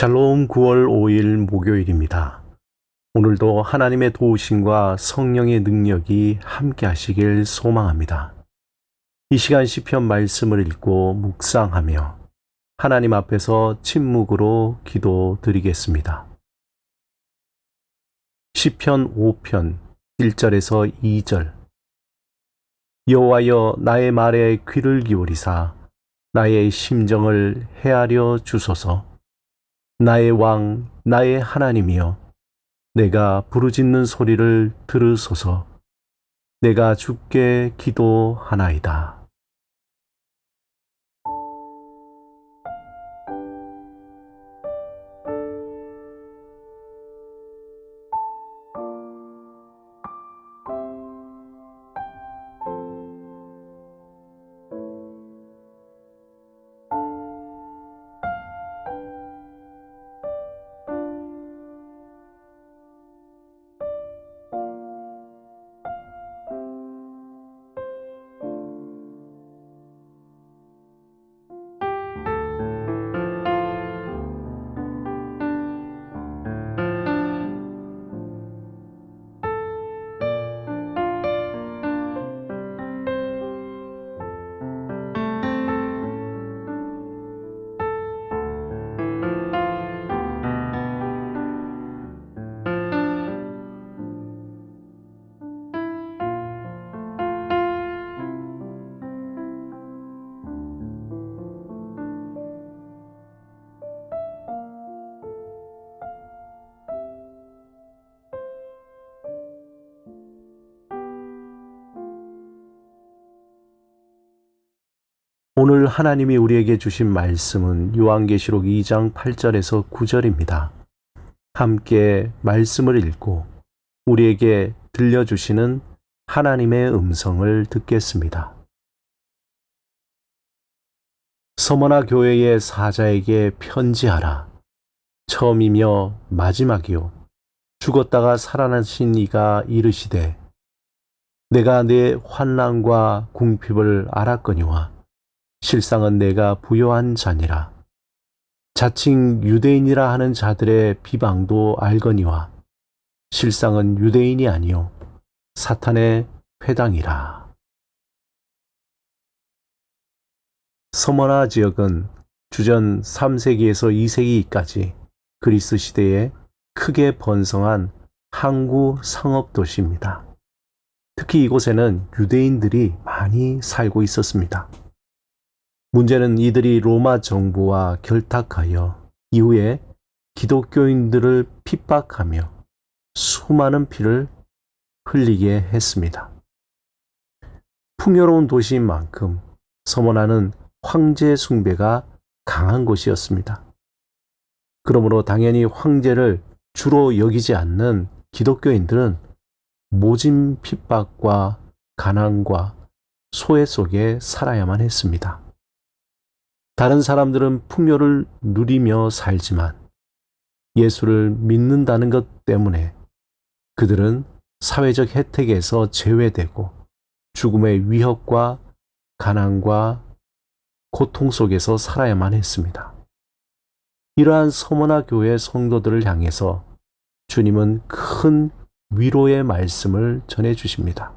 샬롬 9월 5일 목요일입니다. 오늘도 하나님의 도우심과 성령의 능력이 함께 하시길 소망합니다. 이 시간 시편 말씀을 읽고 묵상하며 하나님 앞에서 침묵으로 기도드리겠습니다. 시편 5편 1절에서 2절. 여호와여, 나의 말에 귀를 기울이사 나의 심정을 헤아려 주소서. 나의 왕, 나의 하나님이여, 내가 부르짖는 소리를 들으소서. 내가 주께 기도하나이다. 오늘 하나님이 우리에게 주신 말씀은 요한계시록 2장 8절에서 9절입니다. 함께 말씀을 읽고 우리에게 들려주시는 하나님의 음성을 듣겠습니다. 서머나 교회의 사자에게 편지하라. 처음이며 마지막이요 죽었다가 살아나신 이가 이르시되, 내가 네 환난과 궁핍을 알았거니와 실상은 내가 부요한 자니라. 자칭 유대인이라 하는 자들의 비방도 알거니와 실상은 유대인이 아니요 사탄의 회당이라. 서머나 지역은 주전 3세기에서 2세기까지 그리스 시대에 크게 번성한 항구 상업 도시입니다. 특히 이곳에는 유대인들이 많이 살고 있었습니다. 문제는 이들이 로마 정부와 결탁하여 이후에 기독교인들을 핍박하며 수많은 피를 흘리게 했습니다. 풍요로운 도시인 만큼 서머나는 황제 숭배가 강한 곳이었습니다. 그러므로 당연히 황제를 주로 여기지 않는 기독교인들은 모진 핍박과 가난과 소외 속에 살아야만 했습니다. 다른 사람들은 풍요를 누리며 살지만 예수를 믿는다는 것 때문에 그들은 사회적 혜택에서 제외되고 죽음의 위협과 가난과 고통 속에서 살아야만 했습니다. 이러한 서머나 교회 성도들을 향해서 주님은 큰 위로의 말씀을 전해주십니다.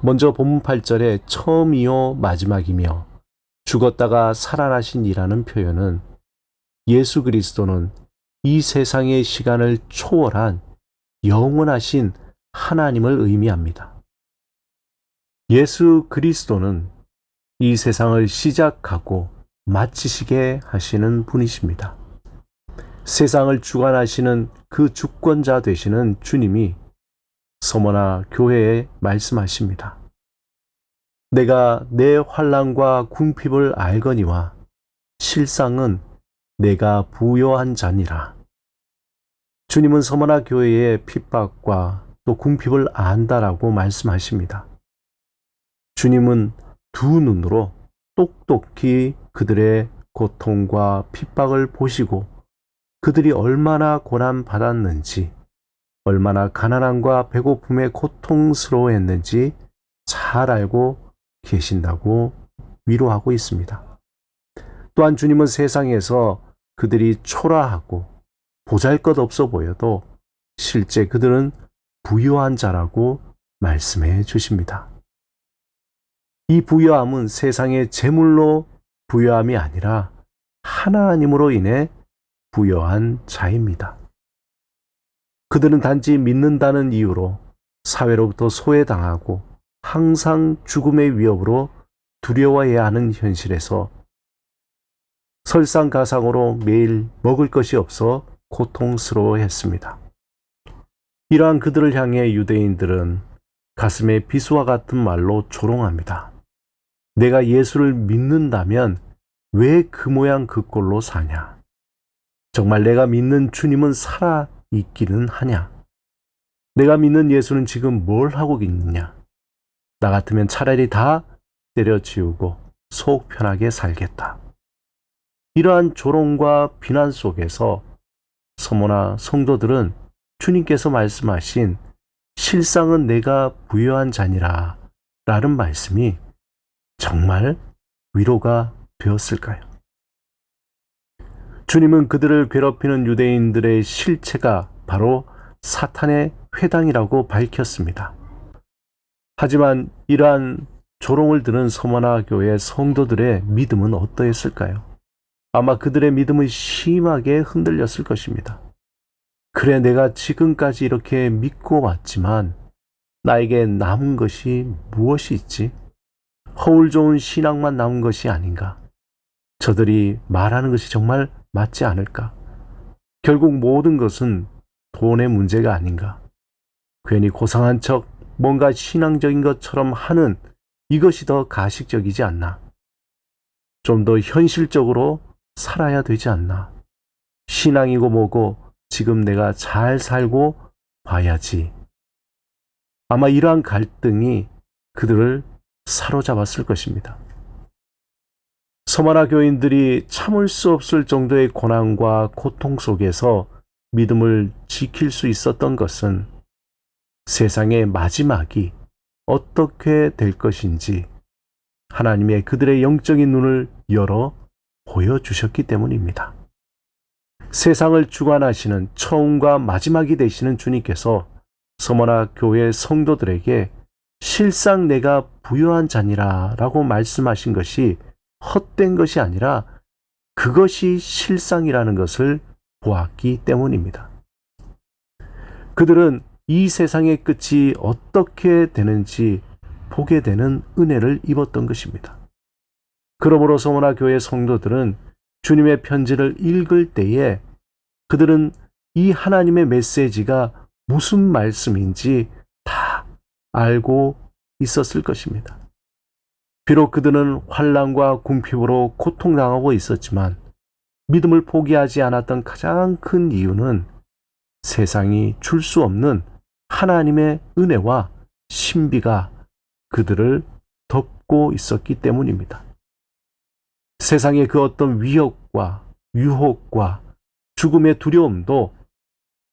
먼저 본문 8절에 처음이요 마지막이며 죽었다가 살아나신 이라는 표현은 예수 그리스도는 이 세상의 시간을 초월한 영원하신 하나님을 의미합니다. 예수 그리스도는 이 세상을 시작하고 마치시게 하시는 분이십니다. 세상을 주관하시는 그 주권자 되시는 주님이 서머나 교회에 말씀하십니다. 내가 내 환난과 궁핍을 알거니와 실상은 내가 부요한 자니라. 주님은 서머나 교회의 핍박과 또 궁핍을 안다라고 말씀하십니다. 주님은 두 눈으로 똑똑히 그들의 고통과 핍박을 보시고 그들이 얼마나 고난받았는지, 얼마나 가난함과 배고픔에 고통스러워했는지 잘 알고 계신다고 위로하고 있습니다. 또한 주님은 세상에서 그들이 초라하고 보잘것없어 보여도 실제 그들은 부유한 자라고 말씀해 주십니다. 이 부유함은 세상의 재물로 부유함이 아니라 하나님으로 인해 부유한 자입니다. 그들은 단지 믿는다는 이유로 사회로부터 소외당하고 항상 죽음의 위협으로 두려워해야 하는 현실에서 설상가상으로 매일 먹을 것이 없어 고통스러워했습니다. 이러한 그들을 향해 유대인들은 가슴에 비수와 같은 말로 조롱합니다. 내가 예수를 믿는다면 왜 그 모양 그 꼴로 사냐? 정말 내가 믿는 주님은 살아 있기는 하냐? 내가 믿는 예수는 지금 뭘 하고 있느냐? 나 같으면 차라리 다 때려치우고 속 편하게 살겠다. 이러한 조롱과 비난 속에서 서모나 성도들은 주님께서 말씀하신 실상은 내가 부유한 자니라 라는 말씀이 정말 위로가 되었을까요? 주님은 그들을 괴롭히는 유대인들의 실체가 바로 사탄의 회당이라고 밝혔습니다. 하지만 이러한 조롱을 들은 서머나 교회 성도들의 믿음은 어떠했을까요? 아마 그들의 믿음은 심하게 흔들렸을 것입니다. 그래, 내가 지금까지 이렇게 믿고 왔지만 나에게 남은 것이 무엇이 있지? 허울 좋은 신앙만 남은 것이 아닌가? 저들이 말하는 것이 정말 맞지 않을까? 결국 모든 것은 돈의 문제가 아닌가? 괜히 고상한 척 뭔가 신앙적인 것처럼 하는 이것이 더 가식적이지 않나? 좀 더 현실적으로 살아야 되지 않나? 신앙이고 뭐고 지금 내가 잘 살고 봐야지. 아마 이러한 갈등이 그들을 사로잡았을 것입니다. 서머나 교인들이 참을 수 없을 정도의 고난과 고통 속에서 믿음을 지킬 수 있었던 것은 세상의 마지막이 어떻게 될 것인지 하나님의 그들의 영적인 눈을 열어 보여주셨기 때문입니다. 세상을 주관하시는 처음과 마지막이 되시는 주님께서 서머나 교회 성도들에게 실상 내가 부유한 자니라 라고 말씀하신 것이 헛된 것이 아니라 그것이 실상이라는 것을 보았기 때문입니다. 그들은 이 세상의 끝이 어떻게 되는지 보게 되는 은혜를 입었던 것입니다. 그러므로 서머나 교회 성도들은 주님의 편지를 읽을 때에 그들은 이 하나님의 메시지가 무슨 말씀인지 다 알고 있었을 것입니다. 비록 그들은 환난과 궁핍으로 고통당하고 있었지만 믿음을 포기하지 않았던 가장 큰 이유는 세상이 줄 수 없는 하나님의 은혜와 신비가 그들을 덮고 있었기 때문입니다. 세상의 그 어떤 위협과 유혹과 죽음의 두려움도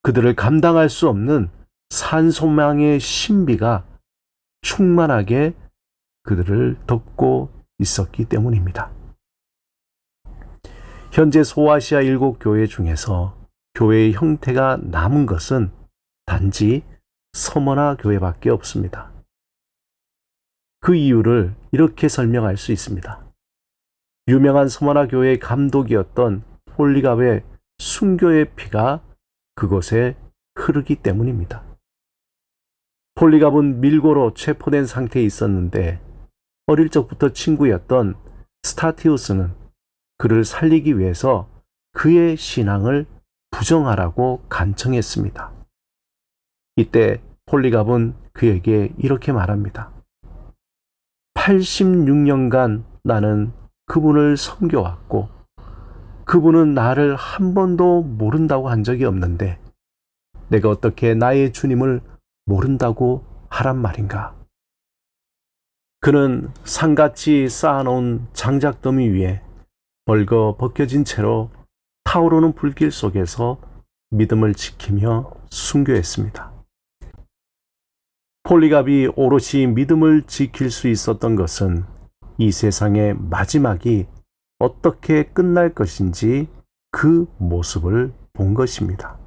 그들을 감당할 수 없는 산소망의 신비가 충만하게 그들을 덮고 있었기 때문입니다. 현재 소아시아 7교회 중에서 교회의 형태가 남은 것은 단지 서머나 교회밖에 없습니다. 그 이유를 이렇게 설명할 수 있습니다. 유명한 서머나 교회의 감독이었던 폴리갑의 순교의 피가 그곳에 흐르기 때문입니다. 폴리갑은 밀고로 체포된 상태에 있었는데 어릴 적부터 친구였던 스타티우스는 그를 살리기 위해서 그의 신앙을 부정하라고 간청했습니다. 이때 폴리갑은 그에게 이렇게 말합니다. 86년간 나는 그분을 섬겨왔고 그분은 나를 한 번도 모른다고 한 적이 없는데 내가 어떻게 나의 주님을 모른다고 하란 말인가? 그는 산같이 쌓아놓은 장작더미 위에 벌거 벗겨진 채로 타오르는 불길 속에서 믿음을 지키며 순교했습니다. 폴리갑이 오롯이 믿음을 지킬 수 있었던 것은 이 세상의 마지막이 어떻게 끝날 것인지 그 모습을 본 것입니다.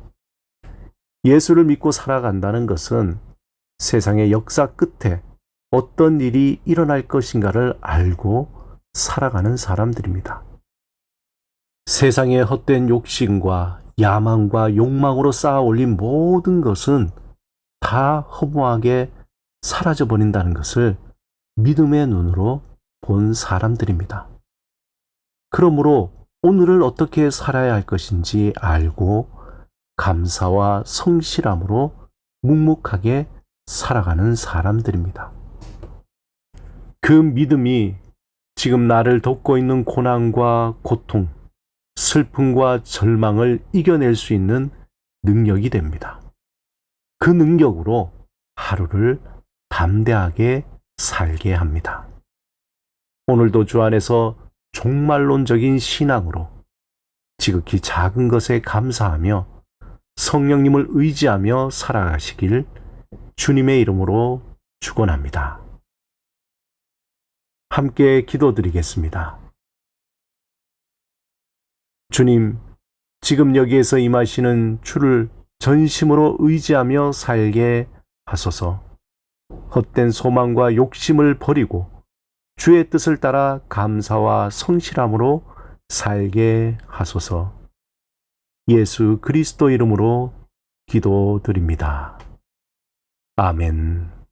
예수를 믿고 살아간다는 것은 세상의 역사 끝에 어떤 일이 일어날 것인가를 알고 살아가는 사람들입니다. 세상의 헛된 욕심과 야망과 욕망으로 쌓아 올린 모든 것은 다 허무하게 사라져 버린다는 것을 믿음의 눈으로 본 사람들입니다. 그러므로 오늘을 어떻게 살아야 할 것인지 알고 감사와 성실함으로 묵묵하게 살아가는 사람들입니다. 그 믿음이 지금 나를 덮고 있는 고난과 고통, 슬픔과 절망을 이겨낼 수 있는 능력이 됩니다. 그 능력으로 하루를 담대하게 살게 합니다. 오늘도 주 안에서 종말론적인 신앙으로 지극히 작은 것에 감사하며 성령님을 의지하며 살아가시길 주님의 이름으로 축원합니다. 함께 기도드리겠습니다. 주님, 지금 여기에서 임하시는 주를 전심으로 의지하며 살게 하소서. 헛된 소망과 욕심을 버리고 주의 뜻을 따라 감사와 성실함으로 살게 하소서. 예수 그리스도 이름으로 기도드립니다. 아멘.